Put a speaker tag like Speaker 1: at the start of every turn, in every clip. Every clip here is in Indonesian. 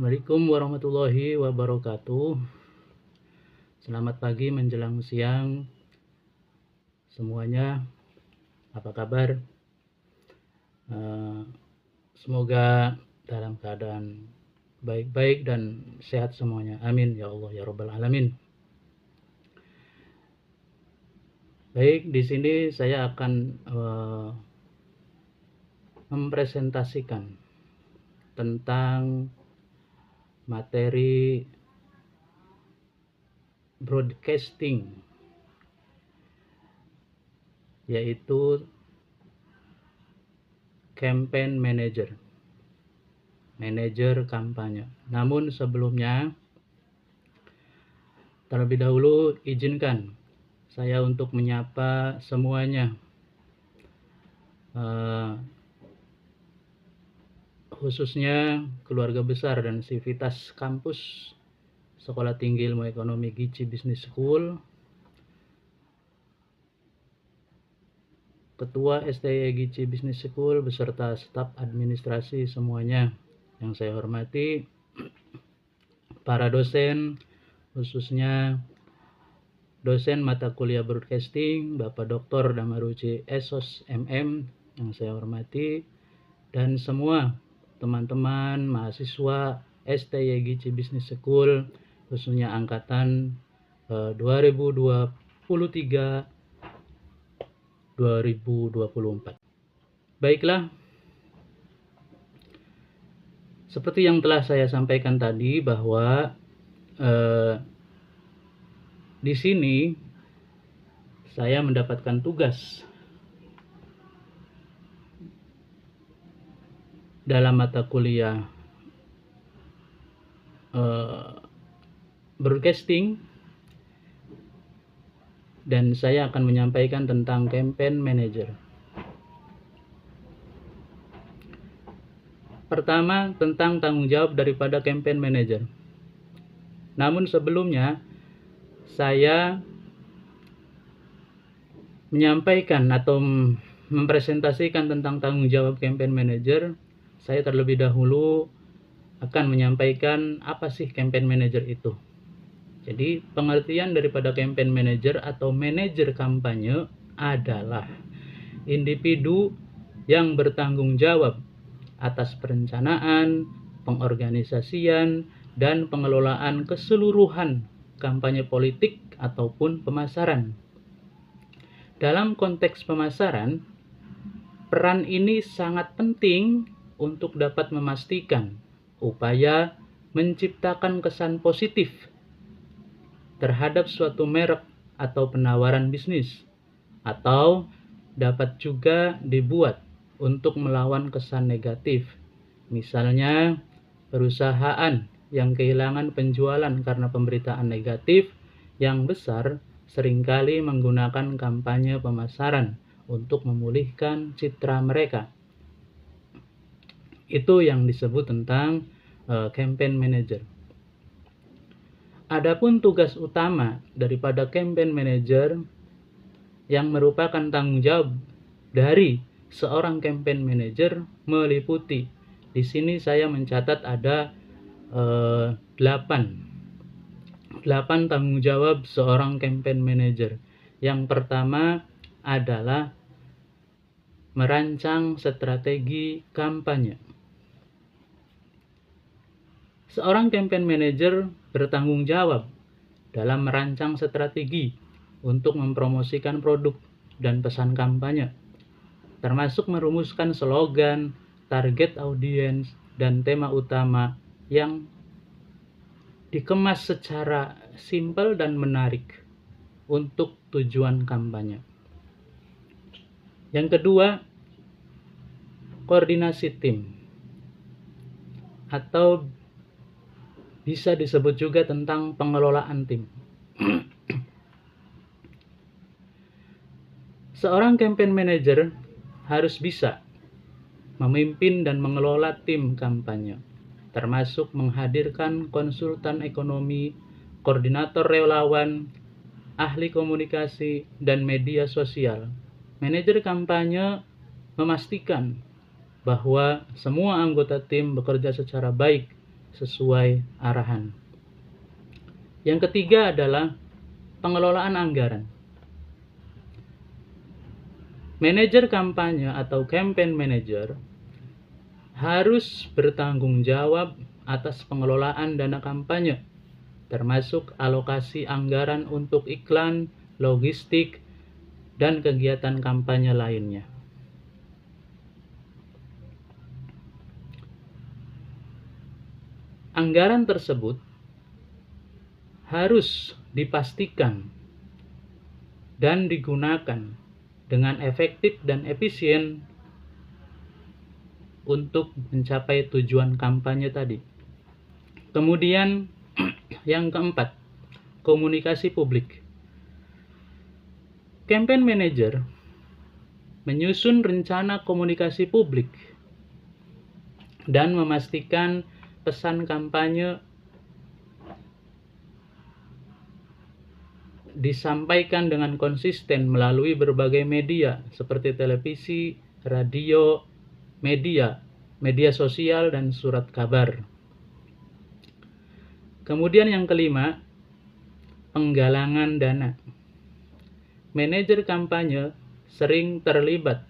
Speaker 1: Assalamualaikum warahmatullahi wabarakatuh. Selamat pagi menjelang siang semuanya. Apa kabar? Semoga dalam keadaan baik-baik dan sehat semuanya. Amin ya Allah ya Rabbal alamin. Baik, di sini saya akan mempresentasikan tentang materi broadcasting, yaitu campaign manager, manajer kampanye. Namun sebelumnya, terlebih dahulu izinkan saya untuk menyapa semuanya, khususnya keluarga besar dan sivitas kampus Sekolah Tinggi Ilmu Ekonomi Gici Business School, Ketua STI Gici Business School beserta staf administrasi semuanya yang saya hormati, para dosen, khususnya dosen mata kuliah broadcasting Bapak Dr. Damaruci Esos MM yang saya hormati, dan semua teman-teman mahasiswa STI Gici Business School khususnya angkatan 2023-2024. Baiklah, seperti yang telah saya sampaikan tadi bahwa di sini saya mendapatkan tugas dalam mata kuliah broadcasting, dan saya akan menyampaikan tentang campaign manager. Pertama, tentang tanggung jawab daripada campaign manager. Namun sebelumnya saya menyampaikan atau mempresentasikan tentang tanggung jawab campaign manager, saya terlebih dahulu akan menyampaikan apa sih campaign manager itu. Jadi pengertian daripada campaign manager atau manajer kampanye adalah individu yang bertanggung jawab atas perencanaan, pengorganisasian, dan pengelolaan keseluruhan kampanye politik ataupun pemasaran. Dalam konteks pemasaran, peran ini sangat penting untuk dapat memastikan upaya menciptakan kesan positif terhadap suatu merek atau penawaran bisnis, atau dapat juga dibuat untuk melawan kesan negatif. Misalnya, perusahaan yang kehilangan penjualan karena pemberitaan negatif yang besar seringkali menggunakan kampanye pemasaran untuk memulihkan citra mereka. Itu yang disebut tentang campaign manager. Adapun tugas utama daripada campaign manager yang merupakan tanggung jawab dari seorang campaign manager meliputi, di sini saya mencatat ada 8 tanggung jawab seorang campaign manager. Yang pertama adalah merancang strategi kampanye. Seorang campaign manager bertanggung jawab dalam merancang strategi untuk mempromosikan produk dan pesan kampanye, termasuk merumuskan slogan, target audiens, dan tema utama yang dikemas secara simpel dan menarik untuk tujuan kampanye. Yang kedua, koordinasi tim, atau bisa disebut juga tentang pengelolaan tim. Seorang campaign manager harus bisa memimpin dan mengelola tim kampanye, termasuk menghadirkan konsultan ekonomi, koordinator relawan, ahli komunikasi, dan media sosial. Manajer kampanye memastikan bahwa semua anggota tim bekerja secara baik sesuai arahan. Yang ketiga adalah pengelolaan anggaran. Manajer kampanye atau campaign manager harus bertanggung jawab atas pengelolaan dana kampanye, termasuk alokasi anggaran untuk iklan, logistik, dan kegiatan kampanye lainnya. Anggaran tersebut harus dipastikan dan digunakan dengan efektif dan efisien untuk mencapai tujuan kampanye tadi. Kemudian yang keempat, komunikasi publik. Campaign manager menyusun rencana komunikasi publik dan memastikan pesan kampanye disampaikan dengan konsisten melalui berbagai media seperti televisi, radio, media sosial, dan surat kabar. Kemudian yang kelima, penggalangan dana. Manajer kampanye sering terlibat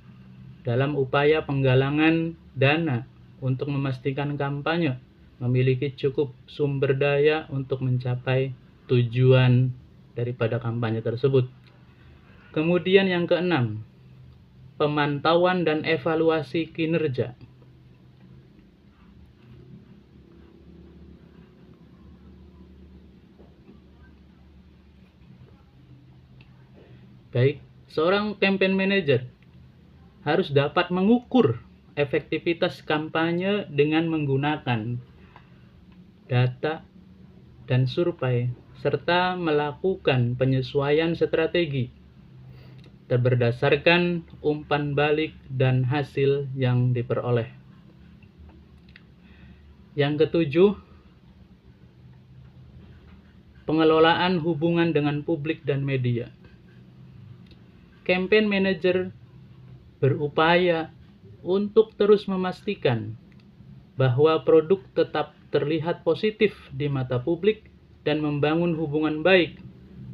Speaker 1: dalam upaya penggalangan dana untuk memastikan kampanye memiliki cukup sumber daya untuk mencapai tujuan daripada kampanye tersebut. Kemudian yang keenam, pemantauan dan evaluasi kinerja. Baik, seorang campaign manager harus dapat mengukur efektivitas kampanye dengan menggunakan data dan survei, serta melakukan penyesuaian strategi berdasarkan umpan balik dan hasil yang diperoleh. Yang ketujuh, pengelolaan hubungan dengan publik dan media. Campaign manager berupaya untuk terus memastikan bahwa produk tetap terlihat positif di mata publik dan membangun hubungan baik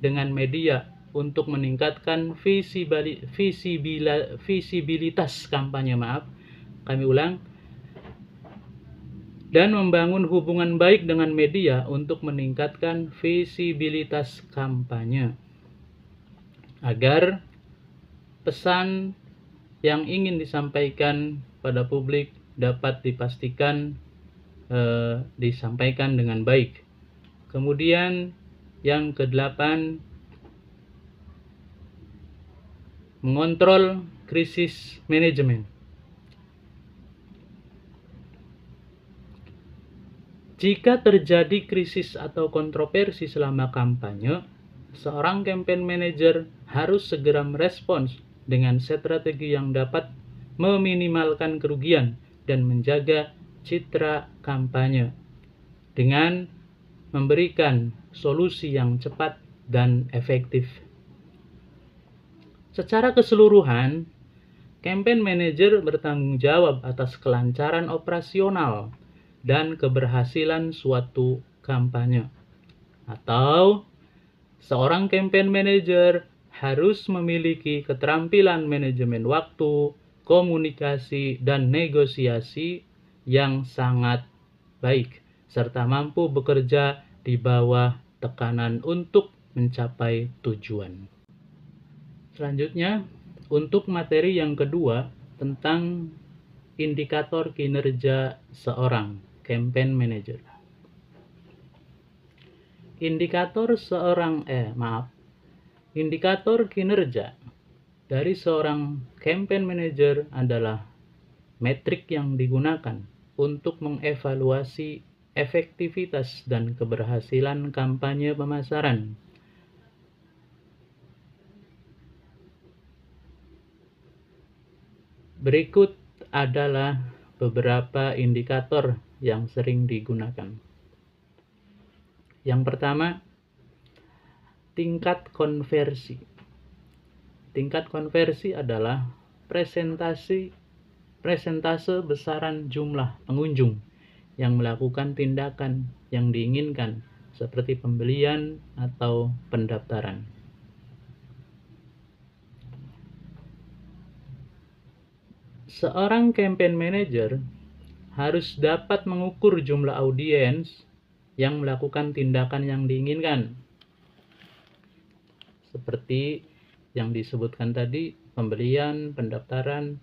Speaker 1: dengan media untuk meningkatkan visibilitas kampanye. Dan membangun hubungan baik dengan media untuk meningkatkan visibilitas kampanye agar pesan yang ingin disampaikan pada publik dapat dipastikan disampaikan dengan baik. Kemudian yang kedelapan, mengontrol krisis manajemen. Jika terjadi krisis atau kontroversi selama kampanye, seorang campaign manager harus segera merespons dengan strategi yang dapat meminimalkan kerugian dan menjaga citra kampanye dengan memberikan solusi yang cepat dan efektif. Secara keseluruhan, campaign manager bertanggung jawab atas kelancaran operasional dan keberhasilan suatu kampanye. Atau seorang campaign manager harus memiliki keterampilan manajemen waktu, komunikasi, dan negosiasi yang sangat baik, serta mampu bekerja di bawah tekanan untuk mencapai tujuan. Selanjutnya, untuk materi yang kedua tentang indikator kinerja seorang campaign manager. Indikator kinerja dari seorang campaign manager adalah metrik yang digunakan untuk mengevaluasi efektivitas dan keberhasilan kampanye pemasaran. Berikut adalah beberapa indikator yang sering digunakan. Yang pertama, tingkat konversi. Tingkat konversi adalah presentase besaran jumlah pengunjung yang melakukan tindakan yang diinginkan seperti pembelian atau pendaftaran. Seorang campaign manager harus dapat mengukur jumlah audiens yang melakukan tindakan yang diinginkan, seperti yang disebutkan tadi, pembelian, pendaftaran,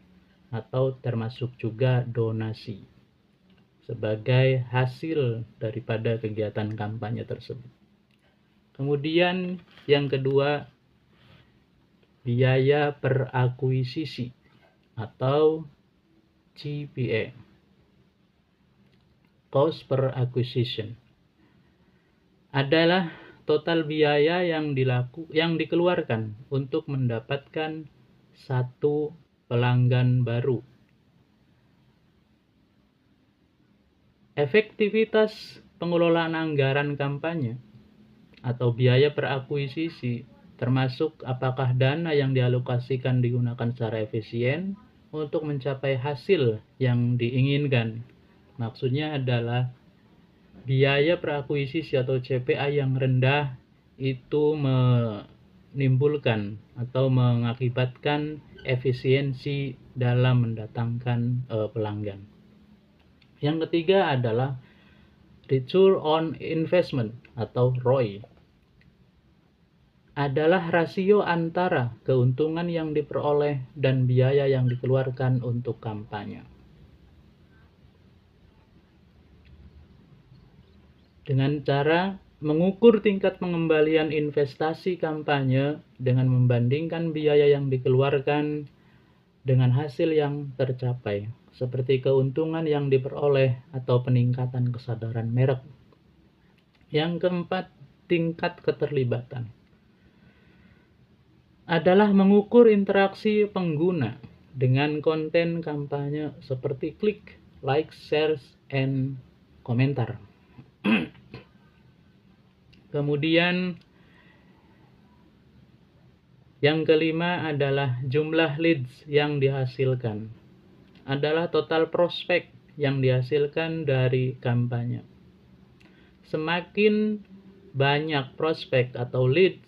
Speaker 1: atau termasuk juga donasi sebagai hasil daripada kegiatan kampanye tersebut. Kemudian yang kedua, biaya per akuisisi atau CPA, cost per acquisition, adalah total biaya yang dikeluarkan untuk mendapatkan satu pelanggan baru. Efektivitas pengelolaan anggaran kampanye atau biaya per akuisisi termasuk apakah dana yang dialokasikan digunakan secara efisien untuk mencapai hasil yang diinginkan. Maksudnya adalah biaya per akuisisi atau CPA yang rendah itu menimbulkan atau mengakibatkan efisiensi dalam mendatangkan pelanggan. Yang ketiga adalah return on investment atau ROI, adalah rasio antara keuntungan yang diperoleh dan biaya yang dikeluarkan untuk kampanye. Dengan cara mengukur tingkat pengembalian investasi kampanye dengan membandingkan biaya yang dikeluarkan dengan hasil yang tercapai, seperti keuntungan yang diperoleh atau peningkatan kesadaran merek. Yang keempat, tingkat keterlibatan adalah mengukur interaksi pengguna dengan konten kampanye seperti klik, like, share, and komentar. Kemudian yang kelima adalah jumlah leads yang dihasilkan, adalah total prospek yang dihasilkan dari kampanye. Semakin banyak prospek atau leads,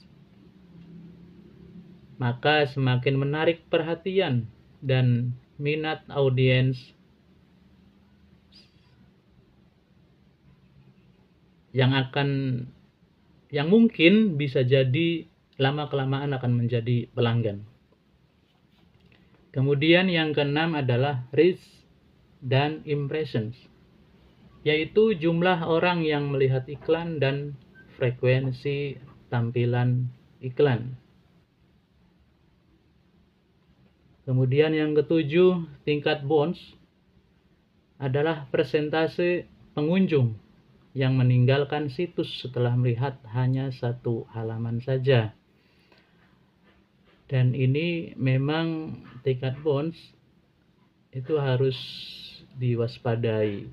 Speaker 1: maka semakin menarik perhatian dan minat audiens yang mungkin bisa jadi lama-kelamaan akan menjadi pelanggan. Kemudian yang keenam adalah reach dan impressions, yaitu jumlah orang yang melihat iklan dan frekuensi tampilan iklan. Kemudian yang ketujuh, tingkat bounce, adalah persentase pengunjung yang meninggalkan situs setelah melihat hanya satu halaman saja. Dan ini memang tingkat bounce itu harus diwaspadai.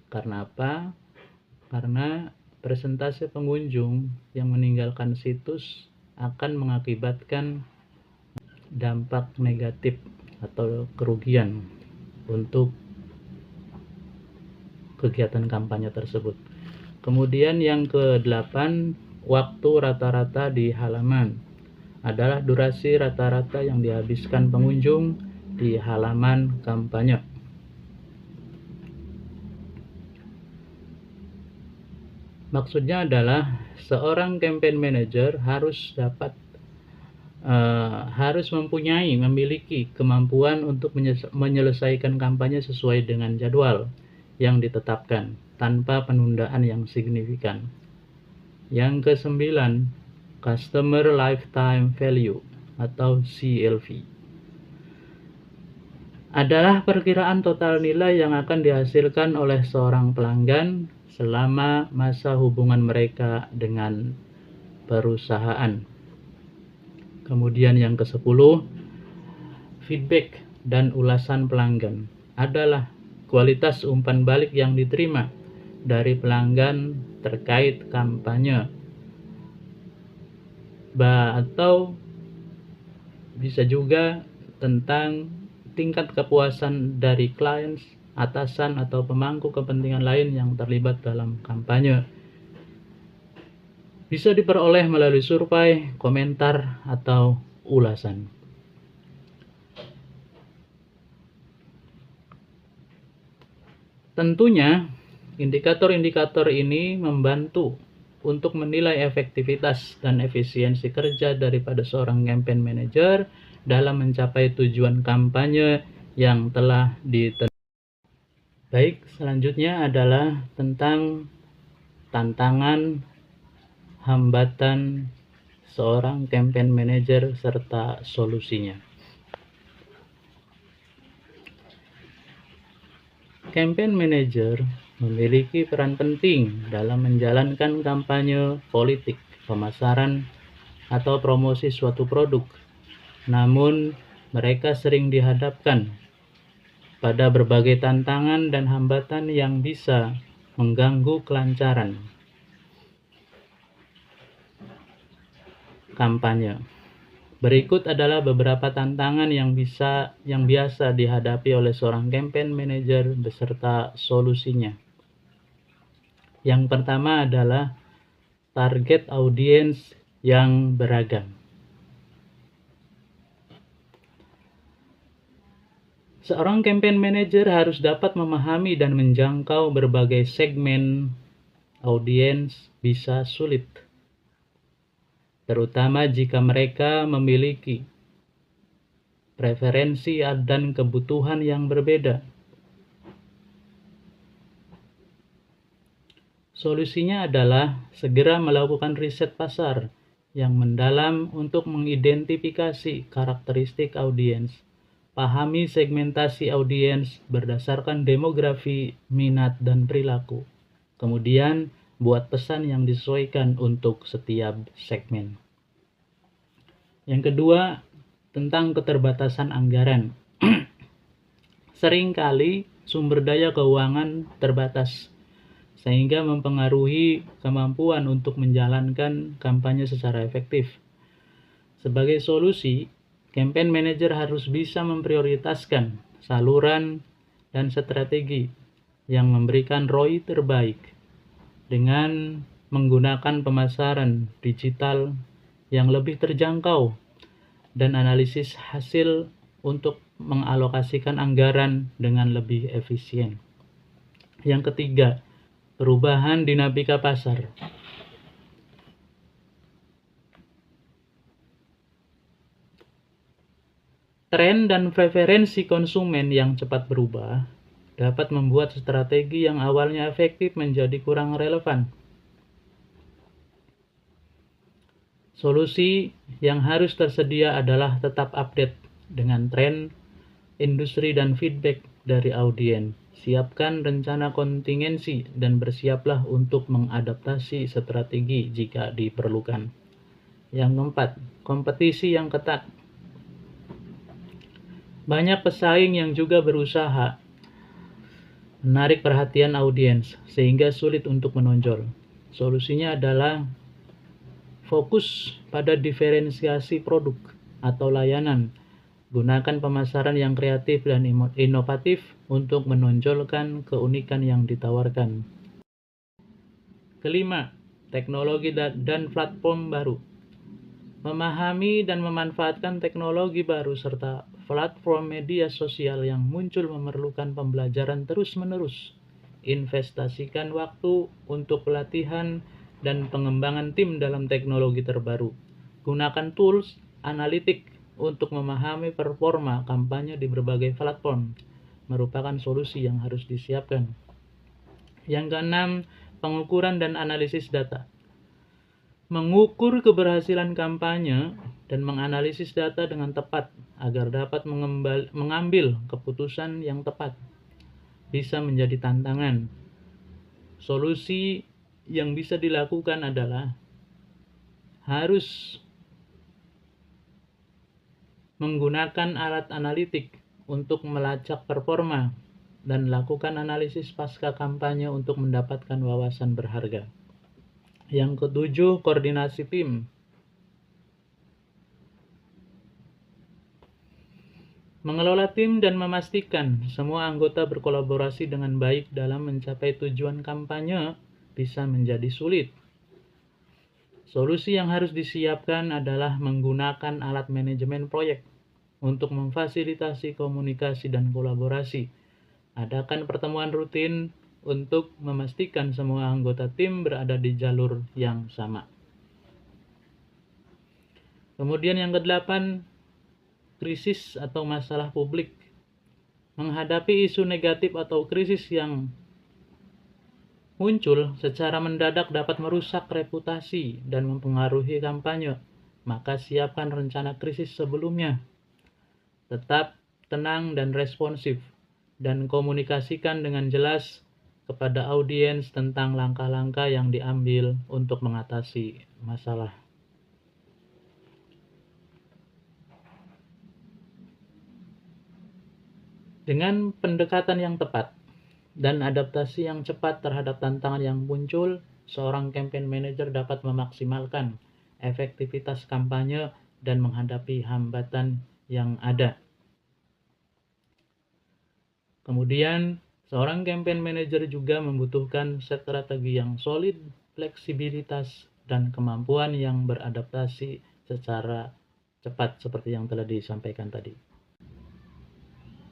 Speaker 1: Karena apa? Karena persentase pengunjung yang meninggalkan situs akan mengakibatkan dampak negatif atau kerugian untuk kegiatan kampanye tersebut. Kemudian yang ke-8, waktu rata-rata di halaman, adalah durasi rata-rata yang dihabiskan pengunjung di halaman kampanye. Maksudnya adalah seorang campaign manager memiliki kemampuan untuk menyelesaikan kampanye sesuai dengan jadwal yang ditetapkan tanpa penundaan yang signifikan. Yang ke-9, Customer Lifetime Value atau CLV, adalah perkiraan total nilai yang akan dihasilkan oleh seorang pelanggan selama masa hubungan mereka dengan perusahaan. Kemudian yang ke-10, feedback dan ulasan pelanggan, adalah kualitas umpan balik yang diterima dari pelanggan terkait kampanye, atau bisa juga tentang tingkat kepuasan dari clients atasan atau pemangku kepentingan lain yang terlibat dalam kampanye. Bisa diperoleh melalui survei, komentar, atau ulasan. Tentunya, indikator-indikator ini membantu untuk menilai efektivitas dan efisiensi kerja daripada seorang campaign manager dalam mencapai tujuan kampanye yang telah ditentukan. Baik, selanjutnya adalah tentang tantangan, hambatan seorang campaign manager serta solusinya. Campaign manager memiliki peran penting dalam menjalankan kampanye politik, pemasaran, atau promosi suatu produk. Namun, mereka sering dihadapkan pada berbagai tantangan dan hambatan yang bisa mengganggu kelancaran kampanye. Berikut adalah beberapa tantangan yang biasa dihadapi oleh seorang campaign manager beserta solusinya. Yang pertama adalah target audiens yang beragam. Seorang campaign manager harus dapat memahami dan menjangkau berbagai segmen audiens bisa sulit, terutama jika mereka memiliki preferensi dan kebutuhan yang berbeda. Solusinya adalah segera melakukan riset pasar yang mendalam untuk mengidentifikasi karakteristik audiens, pahami segmentasi audiens berdasarkan demografi, minat, dan perilaku. Kemudian, buat pesan yang disesuaikan untuk setiap segmen. Yang kedua, tentang keterbatasan anggaran. Seringkali sumber daya keuangan terbatas, sehingga mempengaruhi kemampuan untuk menjalankan kampanye secara efektif. Sebagai solusi, campaign manager harus bisa memprioritaskan saluran dan strategi yang memberikan ROI terbaik dengan menggunakan pemasaran digital yang lebih terjangkau dan analisis hasil untuk mengalokasikan anggaran dengan lebih efisien. Yang ketiga, perubahan dinamika pasar. Tren dan preferensi konsumen yang cepat berubah dapat membuat strategi yang awalnya efektif menjadi kurang relevan. Solusi yang harus tersedia adalah tetap update dengan tren, industri, dan feedback dari audiens. Siapkan rencana kontingensi dan bersiaplah untuk mengadaptasi strategi jika diperlukan. Yang keempat, kompetisi yang ketat. Banyak pesaing yang juga berusaha menarik perhatian audiens sehingga sulit untuk menonjol. Solusinya adalah fokus pada diferensiasi produk atau layanan. Gunakan pemasaran yang kreatif dan inovatif untuk menonjolkan keunikan yang ditawarkan. Kelima, teknologi dan platform baru. Memahami dan memanfaatkan teknologi baru serta platform media sosial yang muncul memerlukan pembelajaran terus-menerus. Investasikan waktu untuk pelatihan dan pengembangan tim dalam teknologi terbaru. Gunakan tools analitik untuk memahami performa kampanye di berbagai platform. Merupakan solusi yang harus disiapkan. Yang keenam, pengukuran dan analisis data. Mengukur keberhasilan kampanye dan menganalisis data dengan tepat agar dapat mengambil keputusan yang tepat bisa menjadi tantangan. Solusi yang bisa dilakukan adalah harus menggunakan alat analitik untuk melacak performa dan lakukan analisis pasca kampanye untuk mendapatkan wawasan berharga. Yang ketujuh, koordinasi tim. Mengelola tim dan memastikan semua anggota berkolaborasi dengan baik dalam mencapai tujuan kampanye bisa menjadi sulit. Solusi yang harus disiapkan adalah menggunakan alat manajemen proyek untuk memfasilitasi komunikasi dan kolaborasi. Adakan pertemuan rutin untuk memastikan semua anggota tim berada di jalur yang sama. Kemudian yang kedelapan, krisis atau masalah publik. Menghadapi isu negatif atau krisis yang muncul secara mendadak dapat merusak reputasi dan mempengaruhi kampanye. Maka siapkan rencana krisis sebelumnya. Tetap tenang dan responsif, dan komunikasikan dengan jelas kepada audiens tentang langkah-langkah yang diambil untuk mengatasi masalah. Dengan pendekatan yang tepat dan adaptasi yang cepat terhadap tantangan yang muncul, seorang campaign manager dapat memaksimalkan efektivitas kampanye dan menghadapi hambatan yang ada. Kemudian, seorang campaign manager juga membutuhkan strategi yang solid, fleksibilitas, dan kemampuan yang beradaptasi secara cepat seperti yang telah disampaikan tadi.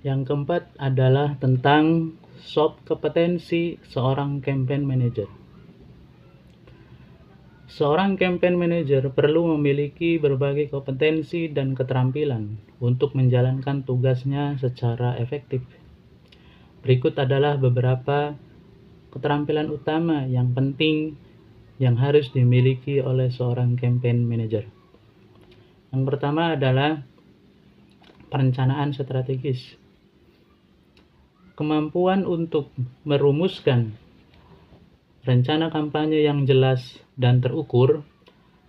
Speaker 1: Yang keempat adalah tentang soft kompetensi seorang campaign manager. Seorang campaign manager perlu memiliki berbagai kompetensi dan keterampilan untuk menjalankan tugasnya secara efektif. Berikut adalah beberapa keterampilan utama yang penting yang harus dimiliki oleh seorang campaign manager. Yang pertama adalah perencanaan strategis. Kemampuan untuk merumuskan rencana kampanye yang jelas dan terukur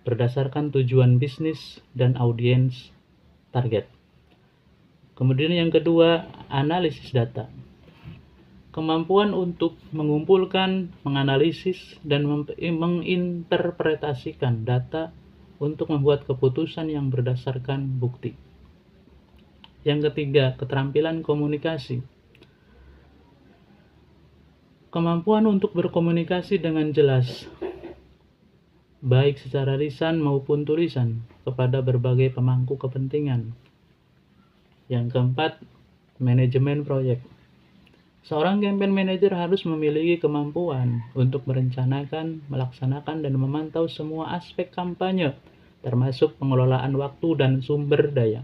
Speaker 1: berdasarkan tujuan bisnis dan audiens target. Kemudian yang kedua, analisis data. Kemampuan untuk mengumpulkan, menganalisis, dan menginterpretasikan data untuk membuat keputusan yang berdasarkan bukti. Yang ketiga, keterampilan komunikasi. Kemampuan untuk berkomunikasi dengan jelas, baik secara lisan maupun tulisan, kepada berbagai pemangku kepentingan. Yang keempat, manajemen proyek. Seorang campaign manager harus memiliki kemampuan untuk merencanakan, melaksanakan, dan memantau semua aspek kampanye, termasuk pengelolaan waktu dan sumber daya.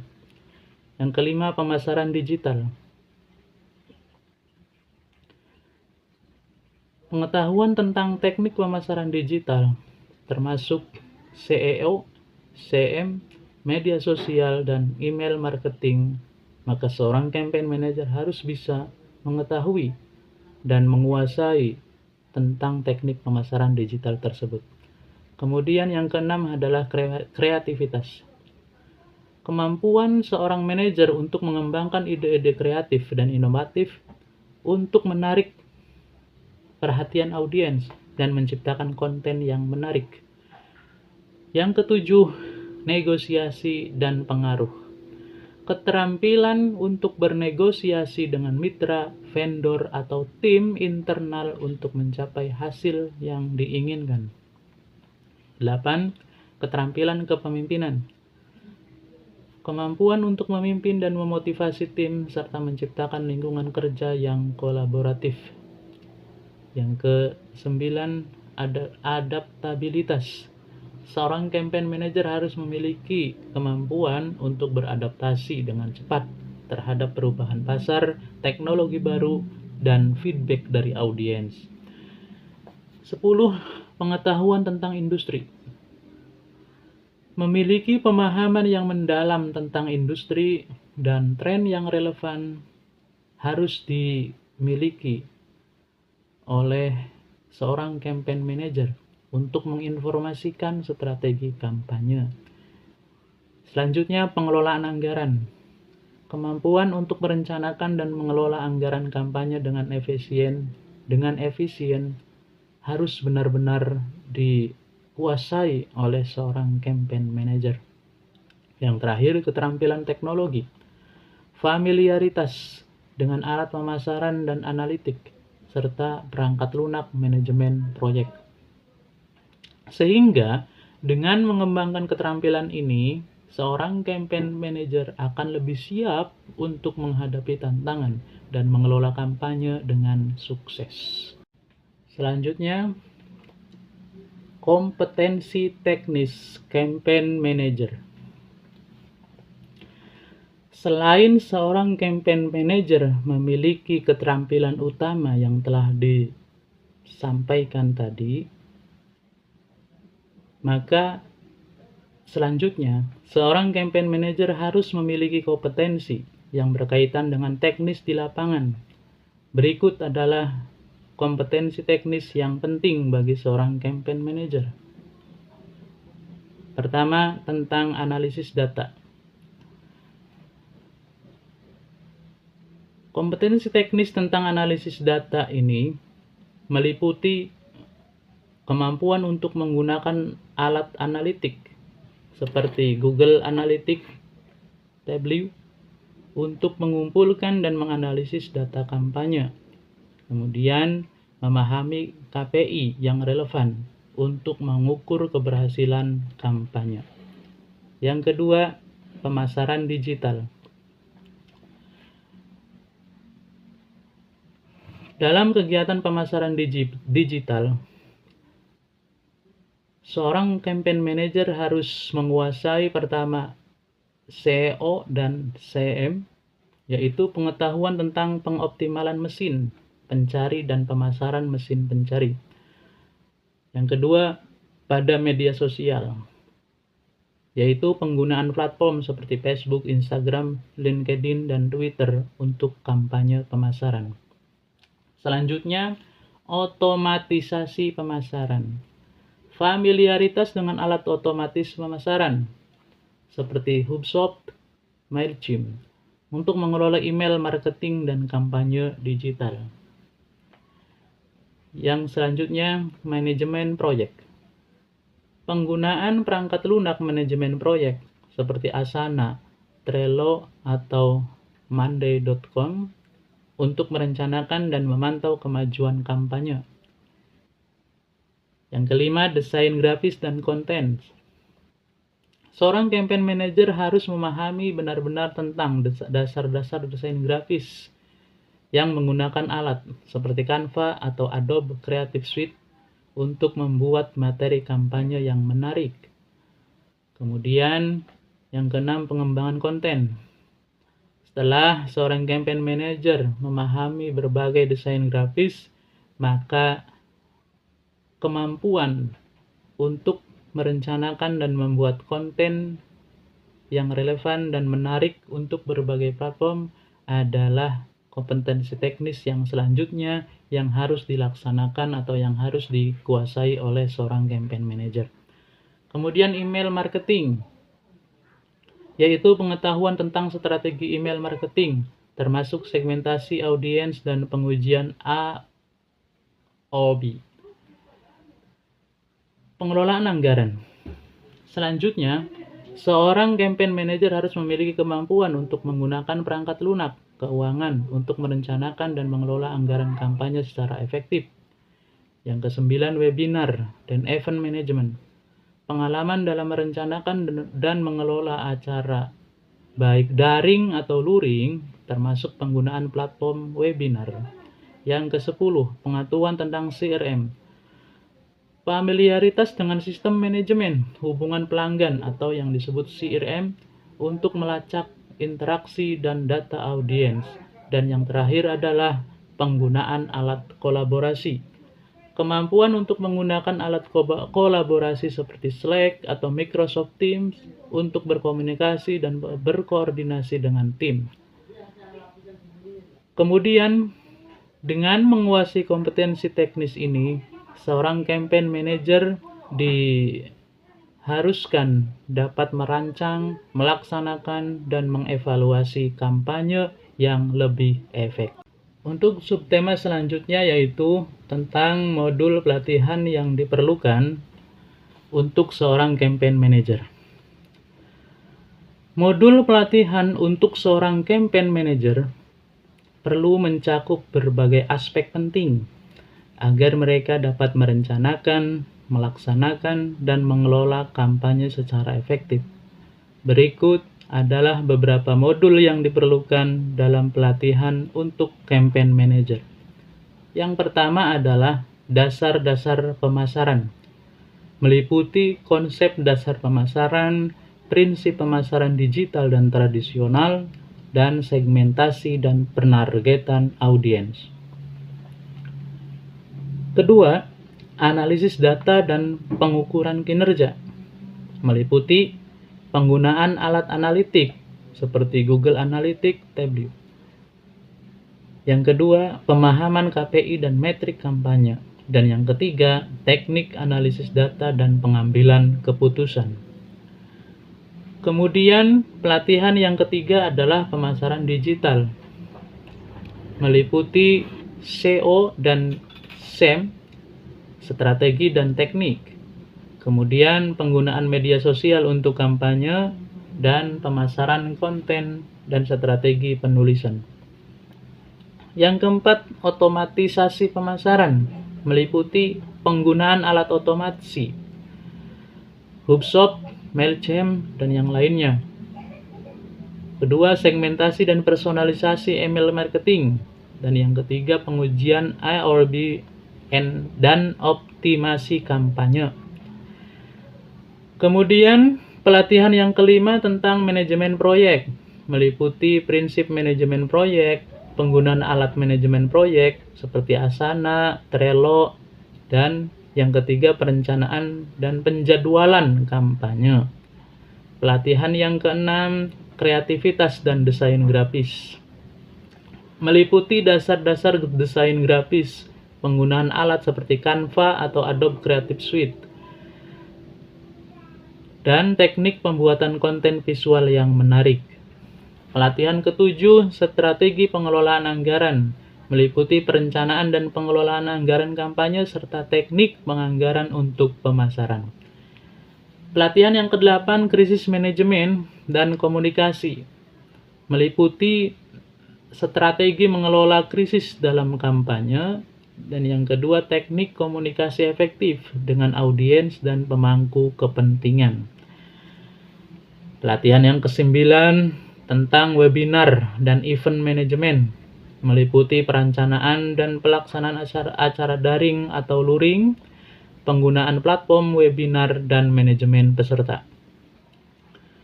Speaker 1: Yang kelima, pemasaran digital. Pengetahuan tentang teknik pemasaran digital, termasuk SEO, CM, media sosial, dan email marketing, maka seorang campaign manager harus bisa mengetahui dan menguasai tentang teknik pemasaran digital tersebut. Kemudian yang keenam adalah kreativitas. Kemampuan seorang manajer untuk mengembangkan ide-ide kreatif dan inovatif untuk menarik perhatian audiens dan menciptakan konten yang menarik. Yang ketujuh, negosiasi dan pengaruh. Keterampilan untuk bernegosiasi dengan mitra, vendor, atau tim internal untuk mencapai hasil yang diinginkan. 8. Keterampilan kepemimpinan. Kemampuan untuk memimpin dan memotivasi tim serta menciptakan lingkungan kerja yang kolaboratif. Yang ke-9, adaptabilitas. Seorang campaign manager harus memiliki kemampuan untuk beradaptasi dengan cepat terhadap perubahan pasar, teknologi baru, dan feedback dari audiens. 10. Pengetahuan tentang industri. Memiliki pemahaman yang mendalam tentang industri dan tren yang relevan harus dimiliki oleh seorang campaign manager untuk menginformasikan strategi kampanye. Selanjutnya, pengelolaan anggaran. Kemampuan untuk merencanakan dan mengelola anggaran kampanye dengan efisien harus benar-benar dikuasai oleh seorang campaign manager. Yang terakhir, keterampilan teknologi. familiaritas dengan alat pemasaran dan analitik, serta perangkat lunak manajemen proyek. Sehingga dengan mengembangkan keterampilan ini, seorang campaign manager akan lebih siap untuk menghadapi tantangan dan mengelola kampanye dengan sukses. Selanjutnya, kompetensi teknis campaign manager. Selain seorang campaign manager memiliki keterampilan utama yang telah disampaikan tadi, maka selanjutnya seorang campaign manager harus memiliki kompetensi yang berkaitan dengan teknis di lapangan. Berikut adalah kompetensi teknis yang penting bagi seorang campaign manager. Pertama, tentang analisis data. Kompetensi teknis tentang analisis data ini meliputi kemampuan untuk menggunakan alat analitik seperti Google Analytics, Tableau, untuk mengumpulkan dan menganalisis data kampanye. Kemudian, memahami KPI yang relevan untuk mengukur keberhasilan kampanye. Yang kedua, pemasaran digital. Dalam kegiatan pemasaran digital, seorang campaign manager harus menguasai pertama SEO dan CM, yaitu pengetahuan tentang pengoptimalan mesin pencari dan pemasaran mesin pencari. Yang kedua, pada media sosial, yaitu penggunaan platform seperti Facebook, Instagram, LinkedIn, dan Twitter untuk kampanye pemasaran. Selanjutnya, otomatisasi pemasaran. Familiaritas dengan alat otomatis pemasaran seperti HubSpot, MailChimp untuk mengelola email marketing dan kampanye digital. Yang selanjutnya, manajemen proyek. Penggunaan perangkat lunak manajemen proyek seperti Asana, Trello, atau Monday.com untuk merencanakan dan memantau kemajuan kampanye. Yang kelima, desain grafis dan konten. Seorang campaign manager harus memahami benar-benar tentang dasar-dasar desain grafis yang menggunakan alat seperti Canva atau Adobe Creative Suite untuk membuat materi kampanye yang menarik. Kemudian, yang keenam, pengembangan konten. Setelah seorang campaign manager memahami berbagai desain grafis, maka kemampuan untuk merencanakan dan membuat konten yang relevan dan menarik untuk berbagai platform adalah kompetensi teknis yang selanjutnya yang harus dilaksanakan atau yang harus dikuasai oleh seorang campaign manager. Kemudian email marketing, yaitu pengetahuan tentang strategi email marketing, termasuk segmentasi audiens dan pengujian AOB. Pengelolaan anggaran. Selanjutnya, seorang campaign manager harus memiliki kemampuan untuk menggunakan perangkat lunak keuangan untuk merencanakan dan mengelola anggaran kampanye secara efektif. Yang kesembilan, webinar dan event management. Pengalaman dalam merencanakan dan mengelola acara, baik daring atau luring, termasuk penggunaan platform webinar. Yang ke-10, pengetahuan tentang CRM. Familiaritas dengan sistem manajemen hubungan pelanggan atau yang disebut CRM untuk melacak interaksi dan data audiens. Dan yang terakhir adalah penggunaan alat kolaborasi. Kemampuan untuk menggunakan alat kolaborasi seperti Slack atau Microsoft Teams untuk berkomunikasi dan berkoordinasi dengan tim. Kemudian, dengan menguasai kompetensi teknis ini, seorang campaign manager diharuskan dapat merancang, melaksanakan, dan mengevaluasi kampanye yang lebih efektif. Untuk subtema selanjutnya yaitu tentang modul pelatihan yang diperlukan untuk seorang campaign manager. Modul pelatihan untuk seorang campaign manager perlu mencakup berbagai aspek penting agar mereka dapat merencanakan, melaksanakan, dan mengelola kampanye secara efektif. Berikut adalah beberapa modul yang diperlukan dalam pelatihan untuk campaign manager. Yang pertama adalah dasar-dasar pemasaran, meliputi konsep dasar pemasaran, prinsip pemasaran digital dan tradisional, dan segmentasi dan penargetan audiens. Kedua, analisis data dan pengukuran kinerja, meliputi penggunaan alat analitik seperti Google Analytics, Tableau. Yang kedua, pemahaman KPI dan metrik kampanye. Dan yang ketiga, teknik analisis data dan pengambilan keputusan. Kemudian, pelatihan yang ketiga adalah pemasaran digital, meliputi SEO dan SEM, strategi dan teknik. Kemudian, penggunaan media sosial untuk kampanye dan pemasaran konten dan strategi penulisan. Yang keempat, otomatisasi pemasaran, meliputi penggunaan alat otomasi, HubSpot, Mailchimp, dan yang lainnya. Kedua, segmentasi dan personalisasi email marketing. Dan yang ketiga, pengujian A/B dan optimasi kampanye. Kemudian, pelatihan yang kelima tentang manajemen proyek, meliputi prinsip manajemen proyek, penggunaan alat manajemen proyek seperti Asana, Trello, dan yang ketiga, perencanaan dan penjadwalan kampanye. Pelatihan yang keenam, kreativitas dan desain grafis, meliputi dasar-dasar desain grafis, penggunaan alat seperti Canva atau Adobe Creative Suite, dan teknik pembuatan konten visual yang menarik. Pelatihan ketujuh, strategi pengelolaan anggaran, meliputi perencanaan dan pengelolaan anggaran kampanye serta teknik penganggaran untuk pemasaran. Pelatihan yang kedelapan, krisis manajemen dan komunikasi, meliputi strategi mengelola krisis dalam kampanye, dan yang kedua, teknik komunikasi efektif dengan audiens dan pemangku kepentingan. Pelatihan yang kesembilan tentang webinar dan event management, meliputi perencanaan dan pelaksanaan acara daring atau luring, penggunaan platform webinar, dan manajemen peserta.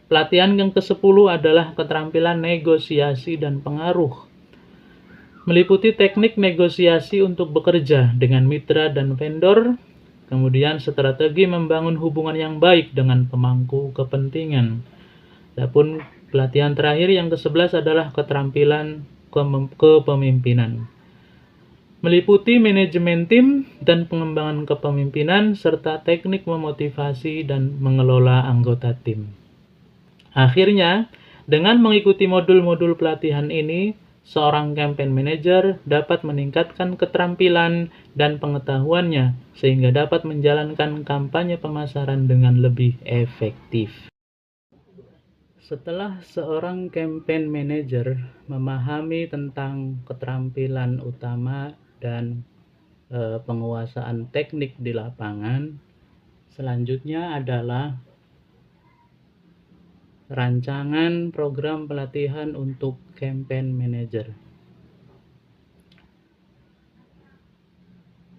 Speaker 1: Pelatihan yang ke-10 adalah keterampilan negosiasi dan pengaruh, meliputi teknik negosiasi untuk bekerja dengan mitra dan vendor, kemudian strategi membangun hubungan yang baik dengan pemangku kepentingan. Adapun pelatihan terakhir yang ke-11 adalah keterampilan kepemimpinan, meliputi manajemen tim dan pengembangan kepemimpinan serta teknik memotivasi dan mengelola anggota tim. Akhirnya, dengan mengikuti modul-modul pelatihan ini, seorang campaign manager dapat meningkatkan keterampilan dan pengetahuannya sehingga dapat menjalankan kampanye pemasaran dengan lebih efektif. Setelah seorang campaign manager memahami tentang keterampilan utama dan penguasaan teknik di lapangan, selanjutnya adalah rancangan program pelatihan untuk campaign manager.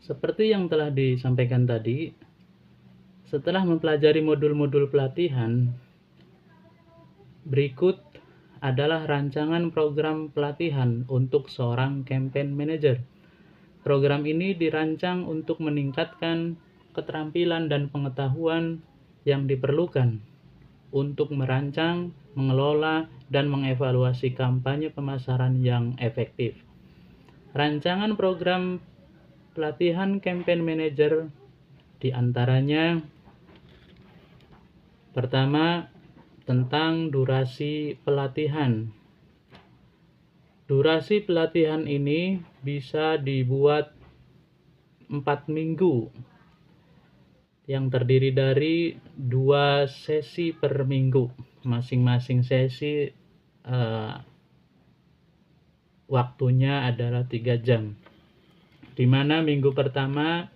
Speaker 1: Seperti yang telah disampaikan tadi, setelah mempelajari modul-modul pelatihan, berikut adalah rancangan program pelatihan untuk seorang campaign manager. Program ini dirancang untuk meningkatkan keterampilan dan pengetahuan yang diperlukan untuk merancang, mengelola, dan mengevaluasi kampanye pemasaran yang efektif. Rancangan program pelatihan campaign manager diantaranya: pertama, tentang durasi pelatihan. Durasi pelatihan ini bisa dibuat 4 minggu yang terdiri dari 2 sesi per minggu. Masing-masing sesi waktunya adalah 3 jam. Di mana minggu pertama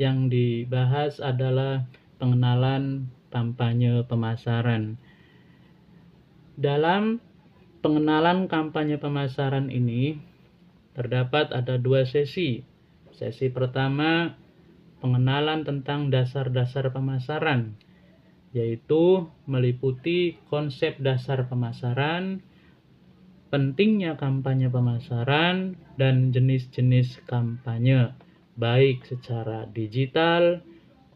Speaker 1: yang dibahas adalah pengenalan kampanye pemasaran. Dalam pengenalan kampanye pemasaran ini terdapat ada 2 sesi. Sesi pertama pengenalan tentang dasar-dasar pemasaran, yaitu meliputi konsep dasar pemasaran, pentingnya kampanye pemasaran, dan jenis-jenis kampanye, baik secara digital,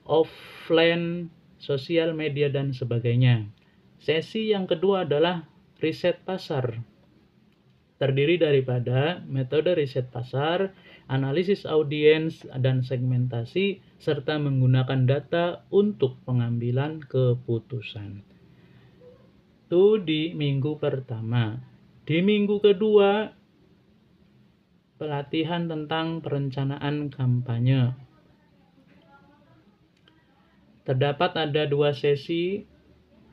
Speaker 1: offline, sosial media, dan sebagainya. Sesi yang kedua adalah riset pasar. Terdiri daripada metode riset pasar, analisis audiens, dan segmentasi, serta menggunakan data untuk pengambilan keputusan. Itu di minggu pertama. Di minggu kedua, pelatihan tentang perencanaan kampanye. Terdapat ada 2 sesi,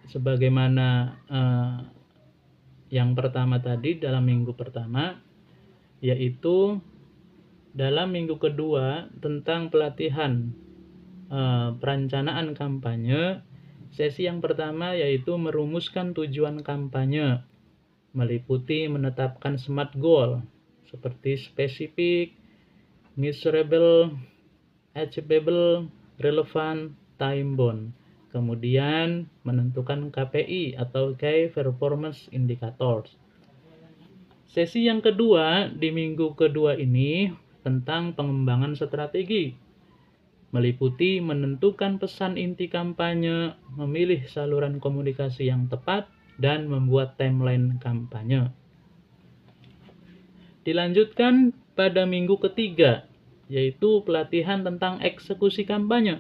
Speaker 1: sebagaimana yang pertama tadi dalam minggu pertama, yaitu dalam minggu kedua tentang pelatihan perencanaan kampanye. Sesi yang pertama yaitu merumuskan tujuan kampanye, meliputi menetapkan SMART goal seperti spesifik, measurable, achievable, relevant, time bound. Kemudian menentukan KPI atau Key Performance Indicators. Sesi yang kedua di minggu kedua ini tentang pengembangan strategi, meliputi menentukan pesan inti kampanye, memilih saluran komunikasi yang tepat, dan membuat timeline kampanye. Dilanjutkan pada minggu ketiga, yaitu pelatihan tentang eksekusi kampanye,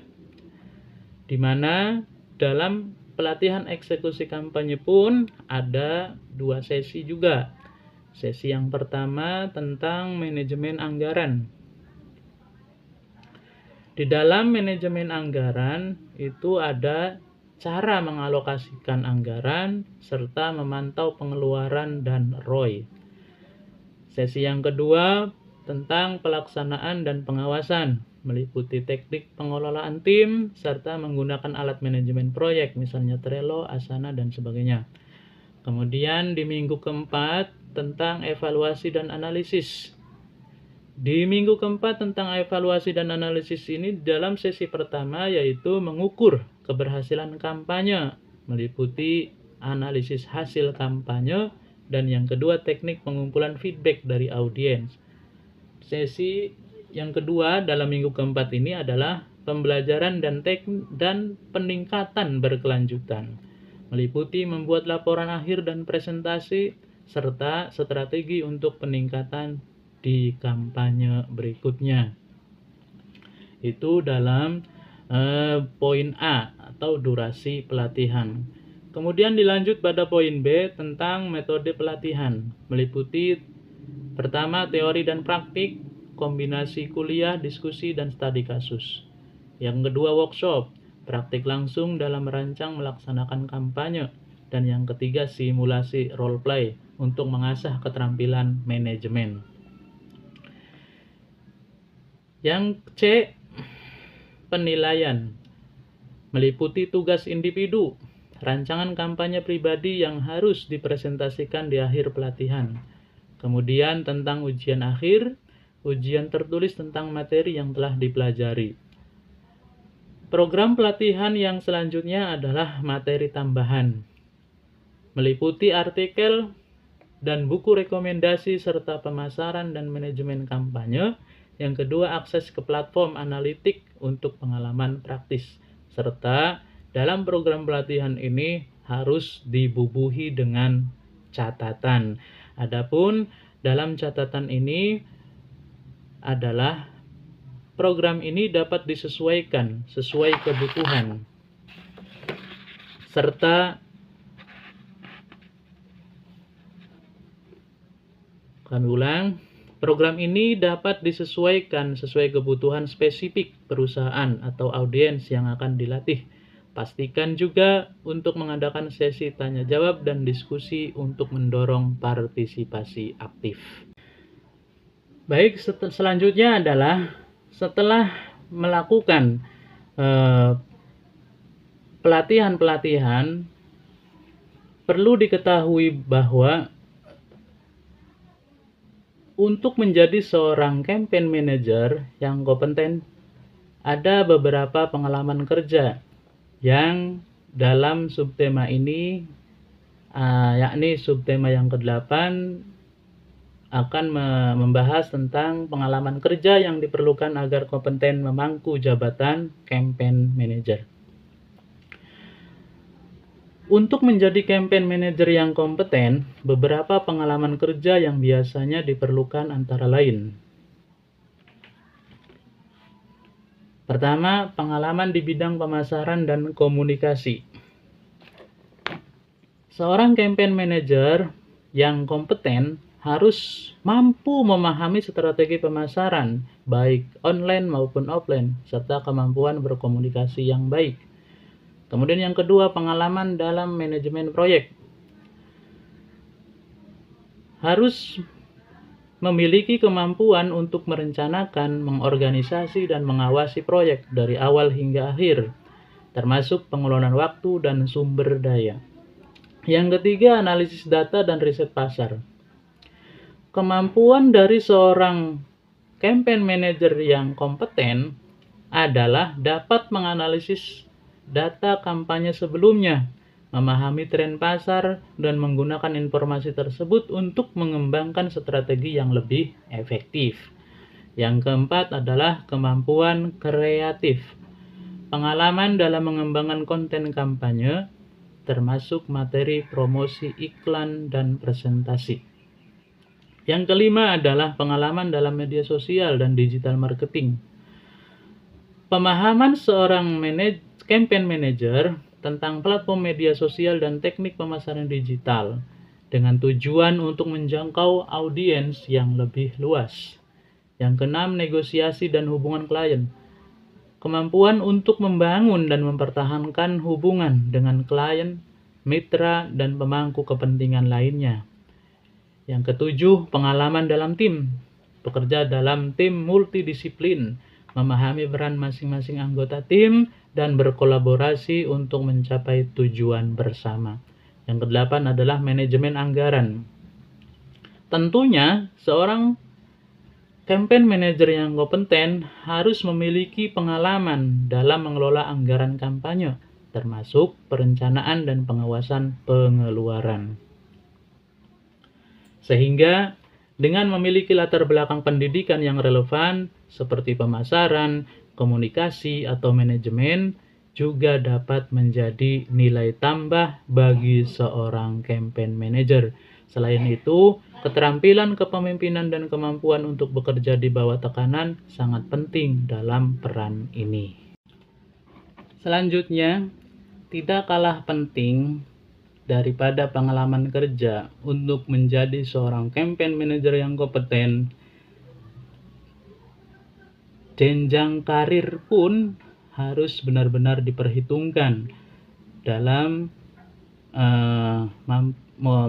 Speaker 1: di mana dalam pelatihan eksekusi kampanye pun ada 2 sesi juga. Sesi yang pertama tentang manajemen anggaran. Di dalam manajemen anggaran itu ada cara mengalokasikan anggaran serta memantau pengeluaran dan ROI. Sesi yang kedua tentang pelaksanaan dan pengawasan, meliputi teknik pengelolaan tim serta menggunakan alat manajemen proyek, misalnya Trello, Asana, dan sebagainya. Kemudian di minggu keempat tentang evaluasi dan analisis. Di minggu keempat tentang evaluasi dan analisis ini dalam sesi pertama yaitu mengukur keberhasilan kampanye, meliputi analisis hasil kampanye, dan yang kedua teknik pengumpulan feedback dari audiens. Sesi yang kedua dalam minggu keempat ini adalah pembelajaran dan peningkatan berkelanjutan, meliputi membuat laporan akhir dan presentasi serta strategi untuk peningkatan di kampanye berikutnya. Itu dalam poin A atau durasi pelatihan. Kemudian dilanjut pada poin B tentang metode pelatihan, meliputi pertama teori dan praktik, kombinasi kuliah, diskusi, dan studi kasus. Yang kedua workshop, praktik langsung dalam merancang melaksanakan kampanye. Dan yang ketiga simulasi role play untuk mengasah keterampilan manajemen. Yang C, penilaian, meliputi tugas individu, rancangan kampanye pribadi yang harus dipresentasikan di akhir pelatihan. Kemudian tentang ujian akhir, ujian tertulis tentang materi yang telah dipelajari. Program pelatihan yang selanjutnya adalah materi tambahan, meliputi artikel dan buku rekomendasi serta pemasaran dan manajemen kampanye. Yang kedua, akses ke platform analitik untuk pengalaman praktis. Serta dalam program pelatihan ini harus dibubuhi dengan catatan. Adapun dalam catatan ini adalah program ini dapat disesuaikan sesuai kebutuhan. Serta kami ulang, Program ini dapat disesuaikan sesuai kebutuhan spesifik perusahaan atau audiens yang akan dilatih. Pastikan juga untuk mengadakan sesi tanya jawab dan diskusi untuk mendorong partisipasi aktif. Baik, selanjutnya adalah setelah melakukan pelatihan-pelatihan, perlu diketahui bahwa untuk menjadi seorang campaign manager yang kompeten, ada beberapa pengalaman kerja yang dalam subtema ini, yakni subtema yang ke-8, akan membahas tentang pengalaman kerja yang diperlukan agar kompeten memangku jabatan campaign manager. Untuk menjadi campaign manager yang kompeten, beberapa pengalaman kerja yang biasanya diperlukan antara lain. Pertama, pengalaman di bidang pemasaran dan komunikasi. Seorang campaign manager yang kompeten harus mampu memahami strategi pemasaran, baik online maupun offline, serta kemampuan berkomunikasi yang baik. Kemudian yang kedua, pengalaman dalam manajemen proyek. Harus memiliki kemampuan untuk merencanakan, mengorganisasi, dan mengawasi proyek dari awal hingga akhir, termasuk pengelolaan waktu dan sumber daya. Yang ketiga, analisis data dan riset pasar. Kemampuan dari seorang campaign manager yang kompeten adalah dapat menganalisis data kampanye sebelumnya, memahami tren pasar, dan menggunakan informasi tersebut untuk mengembangkan strategi yang lebih efektif. Yang keempat adalah kemampuan kreatif. Pengalaman dalam mengembangkan konten kampanye, termasuk materi promosi, iklan, dan presentasi. Yang kelima adalah pengalaman dalam media sosial dan digital marketing. Pemahaman seorang campaign manager tentang platform media sosial dan teknik pemasaran digital dengan tujuan untuk menjangkau audiens yang lebih luas. Yang keenam, negosiasi dan hubungan klien. Kemampuan untuk membangun dan mempertahankan hubungan dengan klien, mitra, dan pemangku kepentingan lainnya. Yang ketujuh, pengalaman dalam tim. Bekerja dalam tim multidisiplin, memahami peran masing-masing anggota tim, dan berkolaborasi untuk mencapai tujuan bersama. Yang kedelapan adalah manajemen anggaran. Tentunya, seorang campaign manager yang kompeten harus memiliki pengalaman dalam mengelola anggaran kampanye, termasuk perencanaan dan pengawasan pengeluaran. Sehingga dengan memiliki latar belakang pendidikan yang relevan seperti pemasaran, komunikasi, atau manajemen juga dapat menjadi nilai tambah bagi seorang campaign manager. Selain itu, keterampilan kepemimpinan dan kemampuan untuk bekerja di bawah tekanan sangat penting dalam peran ini. Selanjutnya, tidak kalah penting daripada pengalaman kerja untuk menjadi seorang campaign manager yang kompeten, jenjang karir pun harus benar-benar diperhitungkan dalam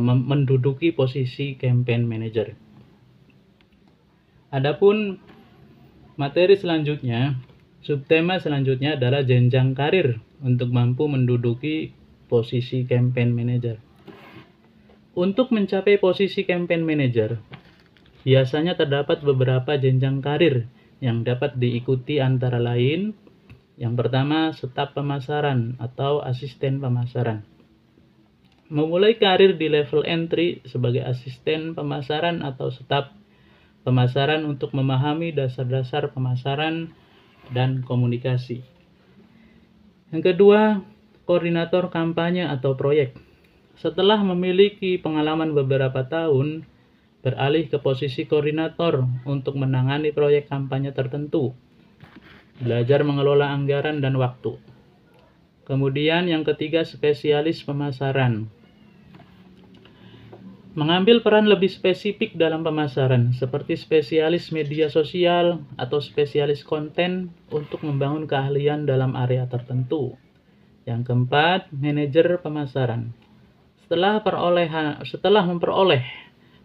Speaker 1: menduduki posisi campaign manager. Adapun materi selanjutnya, subtema selanjutnya adalah jenjang karir untuk mampu menduduki posisi campaign manager. Untuk mencapai posisi campaign manager, biasanya terdapat beberapa jenjang karir yang dapat diikuti antara lain. Yang pertama, staf pemasaran atau asisten pemasaran. Memulai karir di level entry sebagai asisten pemasaran atau staf pemasaran untuk memahami dasar-dasar pemasaran dan komunikasi. Yang kedua, koordinator kampanye atau proyek. Setelah memiliki pengalaman beberapa tahun, beralih ke posisi koordinator untuk menangani proyek kampanye tertentu. Belajar mengelola anggaran dan waktu. Kemudian yang ketiga, spesialis pemasaran. Mengambil peran lebih spesifik dalam pemasaran, seperti spesialis media sosial atau spesialis konten untuk membangun keahlian dalam area tertentu. Yang keempat, manajer pemasaran. Setelah memperoleh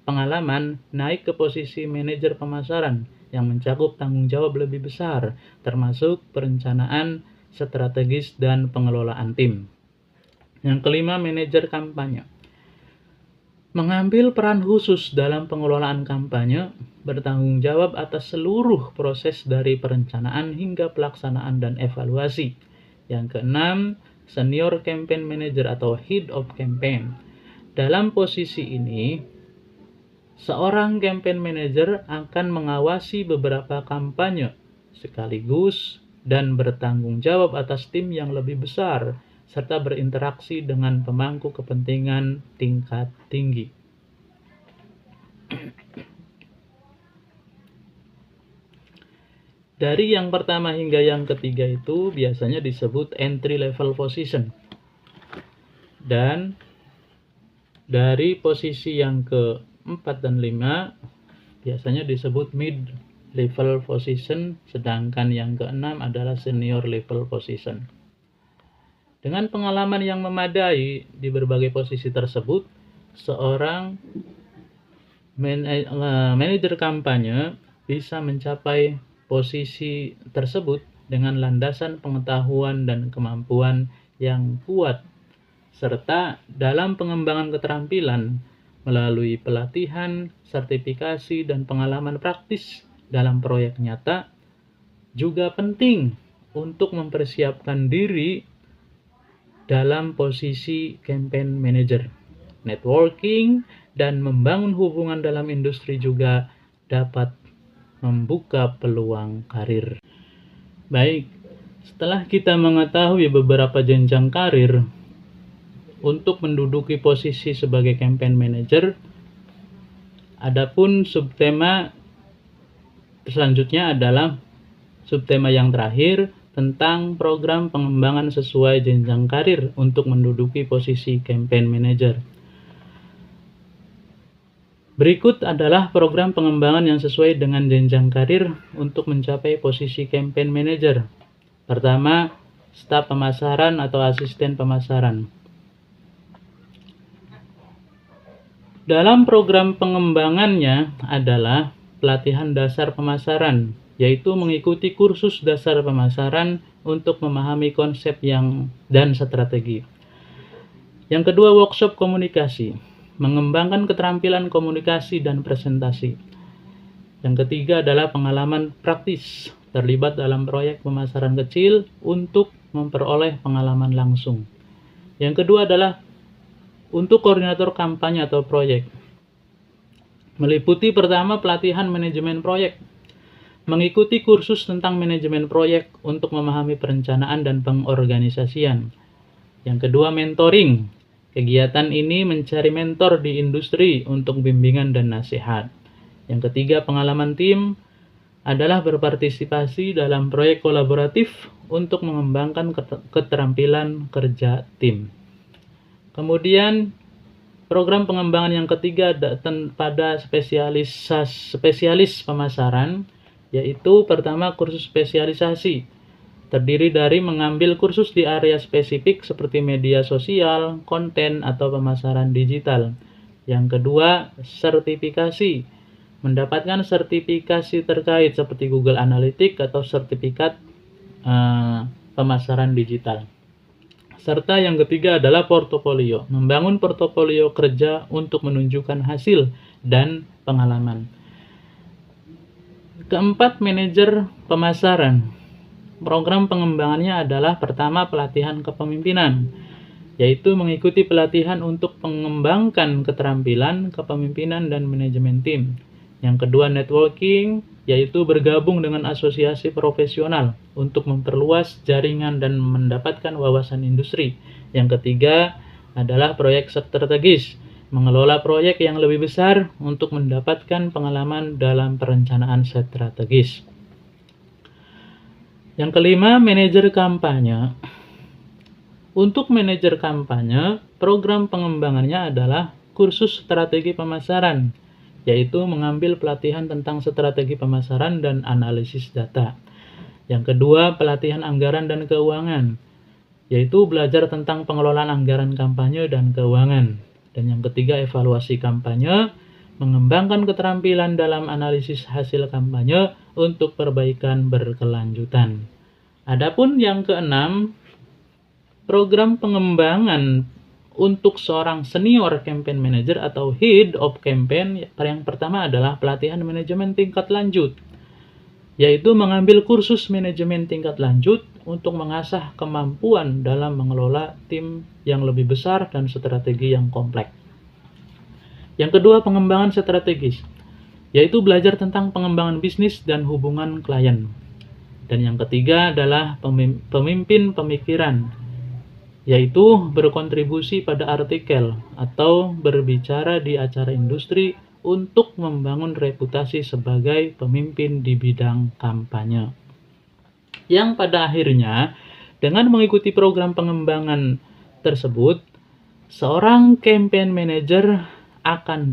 Speaker 1: pengalaman, naik ke posisi manajer pemasaran yang mencakup tanggung jawab lebih besar, termasuk perencanaan strategis dan pengelolaan tim. Yang kelima, manajer kampanye. Mengambil peran khusus dalam pengelolaan kampanye, bertanggung jawab atas seluruh proses dari perencanaan hingga pelaksanaan dan evaluasi. Yang keenam, senior campaign manager atau head of campaign. Dalam posisi ini, seorang campaign manager akan mengawasi beberapa kampanye sekaligus dan bertanggung jawab atas tim yang lebih besar, serta berinteraksi dengan pemangku kepentingan tingkat tinggi. Dari yang pertama hingga yang ketiga itu biasanya disebut entry level position. Dan dari posisi yang keempat dan 5 biasanya disebut mid level position, sedangkan yang keenam adalah senior level position. Dengan pengalaman yang memadai di berbagai posisi tersebut, seorang manajer kampanye bisa mencapai posisi tersebut dengan landasan pengetahuan dan kemampuan yang kuat, serta dalam pengembangan keterampilan melalui pelatihan, sertifikasi, dan pengalaman praktis dalam proyek nyata juga penting untuk mempersiapkan diri dalam posisi campaign manager. Networking dan membangun hubungan dalam industri juga dapat membuka peluang karir. Baik, setelah kita mengetahui beberapa jenjang karir untuk menduduki posisi sebagai campaign manager, adapun subtema selanjutnya adalah subtema yang terakhir tentang program pengembangan sesuai jenjang karir untuk menduduki posisi campaign manager. Berikut adalah program pengembangan yang sesuai dengan jenjang karir untuk mencapai posisi campaign manager. Pertama, staf pemasaran atau asisten pemasaran. Dalam program pengembangannya adalah pelatihan dasar pemasaran, yaitu mengikuti kursus dasar pemasaran untuk memahami konsep dan strategi. Yang kedua, workshop komunikasi, mengembangkan keterampilan komunikasi dan presentasi. Yang ketiga adalah pengalaman praktis, terlibat dalam proyek pemasaran kecil untuk memperoleh pengalaman langsung. Yang kedua adalah untuk koordinator kampanye atau proyek, meliputi pertama pelatihan manajemen proyek, mengikuti kursus tentang manajemen proyek untuk memahami perencanaan dan pengorganisasian. Yang kedua, mentoring. Kegiatan ini mencari mentor di industri untuk bimbingan dan nasihat. Yang ketiga, pengalaman tim adalah berpartisipasi dalam proyek kolaboratif untuk mengembangkan keterampilan kerja tim. Kemudian, program pengembangan yang ketiga pada spesialis pemasaran, yaitu pertama kursus spesialisasi, terdiri dari mengambil kursus di area spesifik seperti media sosial, konten, atau pemasaran digital. Yang kedua, sertifikasi, mendapatkan sertifikasi terkait seperti Google Analytics atau sertifikat pemasaran digital. Serta yang ketiga adalah portofolio, membangun portofolio kerja untuk menunjukkan hasil dan pengalaman. Keempat, manajer pemasaran. Program pengembangannya adalah pertama pelatihan kepemimpinan, yaitu mengikuti pelatihan untuk mengembangkan keterampilan kepemimpinan dan manajemen tim. Yang kedua, networking, yaitu bergabung dengan asosiasi profesional untuk memperluas jaringan dan mendapatkan wawasan industri. Yang ketiga adalah proyek strategis, mengelola proyek yang lebih besar untuk mendapatkan pengalaman dalam perencanaan strategis. Yang kelima, manajer kampanye. Untuk manajer kampanye, program pengembangannya adalah kursus strategi pemasaran, yaitu mengambil pelatihan tentang strategi pemasaran dan analisis data. Yang kedua, pelatihan anggaran dan keuangan, yaitu belajar tentang pengelolaan anggaran kampanye dan keuangan. Dan yang ketiga, evaluasi kampanye, mengembangkan keterampilan dalam analisis hasil kampanye untuk perbaikan berkelanjutan. Adapun yang keenam, program pengembangan untuk seorang senior campaign manager atau head of campaign. Yang pertama adalah pelatihan manajemen tingkat lanjut, yaitu mengambil kursus manajemen tingkat lanjut untuk mengasah kemampuan dalam mengelola tim yang lebih besar dan strategi yang kompleks. Yang kedua, pengembangan strategis, yaitu belajar tentang pengembangan bisnis dan hubungan klien. Dan yang ketiga adalah pemimpin pemikiran, yaitu berkontribusi pada artikel atau berbicara di acara industri untuk membangun reputasi sebagai pemimpin di bidang kampanye. Yang pada akhirnya, dengan mengikuti program pengembangan tersebut, seorang campaign manager akan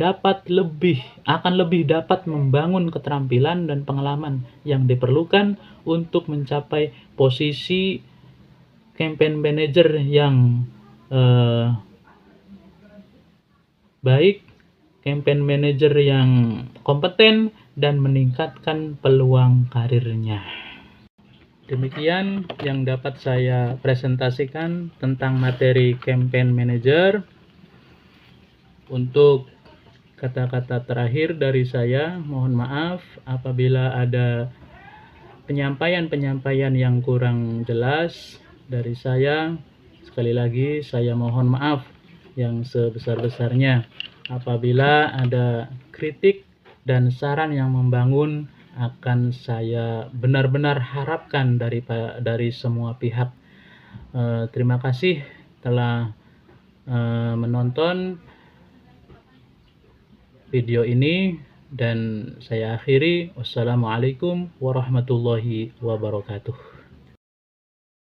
Speaker 1: lebih dapat membangun keterampilan dan pengalaman yang diperlukan untuk mencapai posisi campaign manager yang baik, campaign manager yang kompeten, dan meningkatkan peluang karirnya. Demikian yang dapat saya presentasikan tentang materi campaign manager. Untuk kata-kata terakhir dari saya, mohon maaf apabila ada penyampaian yang kurang jelas dari saya. Sekali lagi saya mohon maaf yang sebesar-besarnya. Apabila ada kritik dan saran yang membangun, akan saya benar-benar harapkan dari semua pihak. Terima kasih telah menonton video ini, dan saya akhiri. Wassalamualaikum warahmatullahi wabarakatuh.